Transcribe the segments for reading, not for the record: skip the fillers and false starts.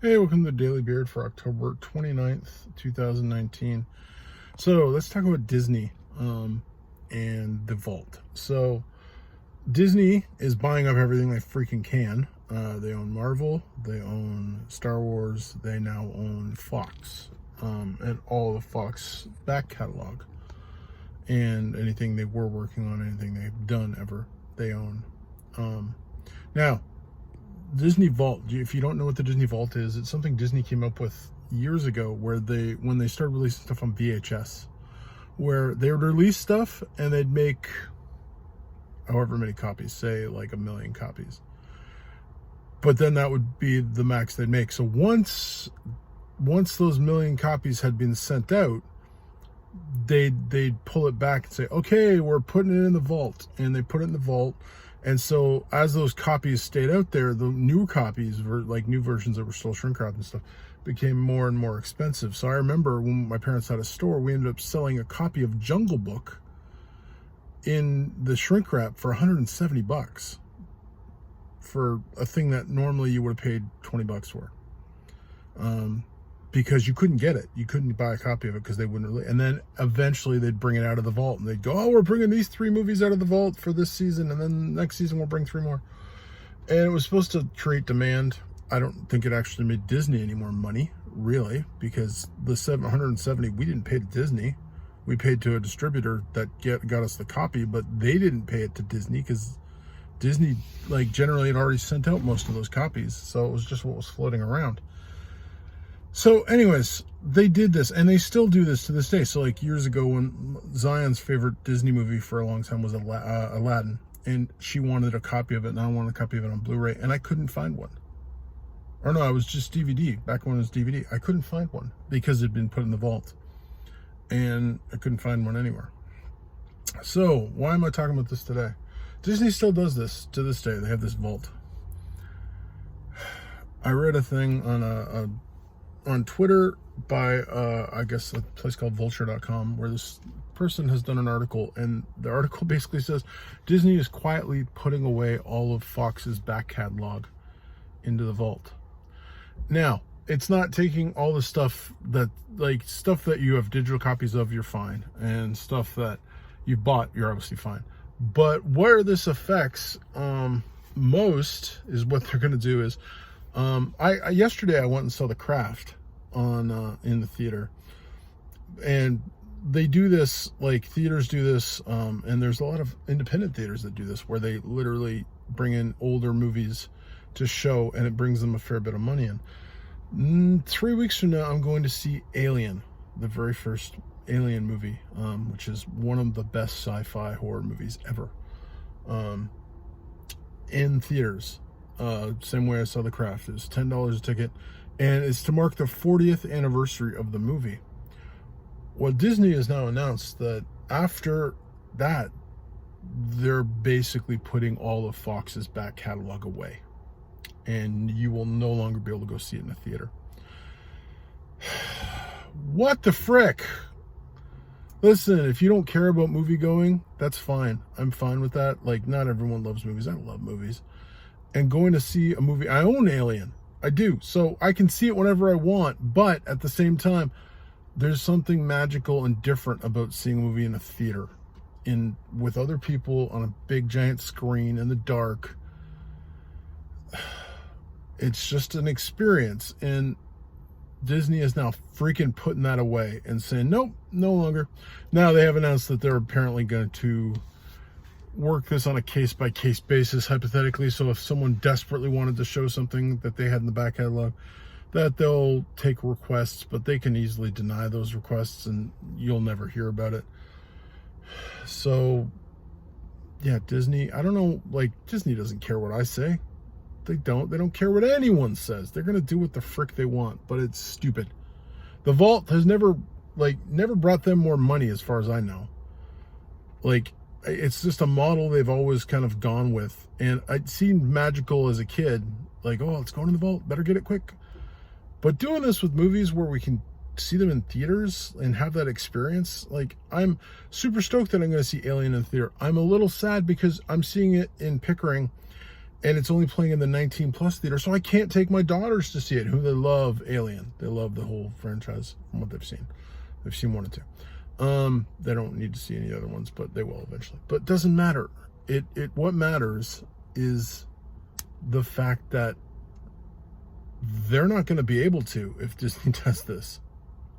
Hey, welcome to the Daily Beard for October 29th, 2019. So let's talk about Disney and the Vault. So Disney is buying up everything they freaking can. They own Marvel, they own Star Wars, they now own Fox, and all the Fox back catalog. And anything they were working on, anything they've done ever, they own. Now, Disney Vault, if you don't know what the Disney Vault is, it's something Disney came up with years ago when they started releasing stuff on VHS, where they would release stuff and they'd make however many copies, say like 1 million copies. But then that would be the max they'd make. So once those 1 million copies had been sent out, they'd pull it back and say, okay, we're putting it in the vault. And they put it in the vault. And so as those copies stayed out there, the new copies were like new versions that were still shrink wrapped and stuff became more and more expensive. So I remember when my parents had a store, we ended up selling a copy of Jungle Book in the shrink wrap for $170 for a thing that normally you would have paid $20 for. Because you couldn't get it. You couldn't buy a copy of it because they wouldn't release. And then eventually they'd bring it out of the vault and they'd go, oh, we're bringing these 3 movies out of the vault for this season. And then next season we'll bring 3 more. And it was supposed to create demand. I don't think it actually made Disney any more money, really, because the $770 we didn't pay to Disney. We paid to a distributor that got us the copy, but they didn't pay it to Disney because Disney, like, generally had already sent out most of those copies. So it was just what was floating around. So anyways, they did this, and they still do this to this day. So like years ago, when Zion's favorite Disney movie for a long time was Aladdin, and she wanted a copy of it, and I wanted a copy of it on Blu-ray, and I couldn't find one. Or no, it was just DVD, back when it was DVD. I couldn't find one because it had been put in the vault, and I couldn't find one anywhere. So why am I talking about this today? Disney still does this to this day. They have this vault. I read a thing on Twitter by I guess a place called vulture.com, where this person has done an article, and the article basically says Disney is quietly putting away all of Fox's back catalog into the vault. Now, it's not taking all the stuff that you have digital copies of, you're fine, and stuff that you've bought, you're obviously fine. But where this affects most is what they're going to do is yesterday I went and saw The Craft on in the theater, and they do this, like theaters do this, and there's a lot of independent theaters that do this, where they literally bring in older movies to show, and it brings them a fair bit of money in. 3 weeks from now, I'm going to see Alien, the very first Alien movie, which is one of the best sci-fi horror movies ever, in theaters. Same way I saw The Craft. It was $10 a ticket, and it's to mark the 40th anniversary of the movie. Well, Disney has now announced that after that, they're basically putting all of Fox's back catalog away, and you will no longer be able to go see it in the theater. What the frick? Listen, if you don't care about movie going, that's fine. I'm fine with that. Like, not everyone loves movies. I love movies. And going to see a movie, I own Alien. I do. So I can see it whenever I want. But at the same time, there's something magical and different about seeing a movie in a theater, with other people on a big giant screen in the dark. It's just an experience. And Disney is now freaking putting that away and saying, nope, no longer. Now they have announced that they're apparently going to work this on a case-by-case basis, hypothetically. So if someone desperately wanted to show something that they had in the back catalog, that they'll take requests, but they can easily deny those requests and you'll never hear about it. So yeah, Disney, I don't know, like, Disney doesn't care what I say. They don't care what anyone says. They're going to do what the frick they want, but it's stupid. The vault has never brought them more money, as far as I know. Like, it's just a model they've always kind of gone with, and it seemed magical as a kid, like, oh, it's going to the vault, better get it quick. But doing this with movies where we can see them in theaters and have that experience, like, I'm super stoked that I'm going to see Alien in theater. I'm a little sad because I'm seeing it in Pickering, and it's only playing in the 19 plus theater, so I can't take my daughters to see it, who they love Alien. They love the whole franchise from what they've seen. They've seen 1 and 2. They don't need to see any other ones, but they will eventually. But it doesn't matter. What matters is the fact that they're not going to be able to if Disney does this.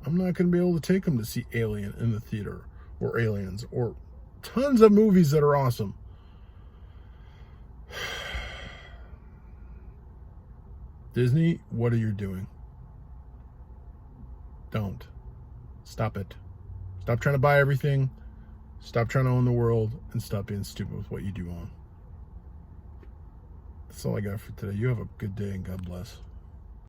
I'm not going to be able to take them to see Alien in the theater, or Aliens, or tons of movies that are awesome. Disney, what are you doing? Don't. Stop it. Stop trying to buy everything. Stop trying to own the world, and stop being stupid with what you do own. That's all I got for today. You have a good day, and God bless.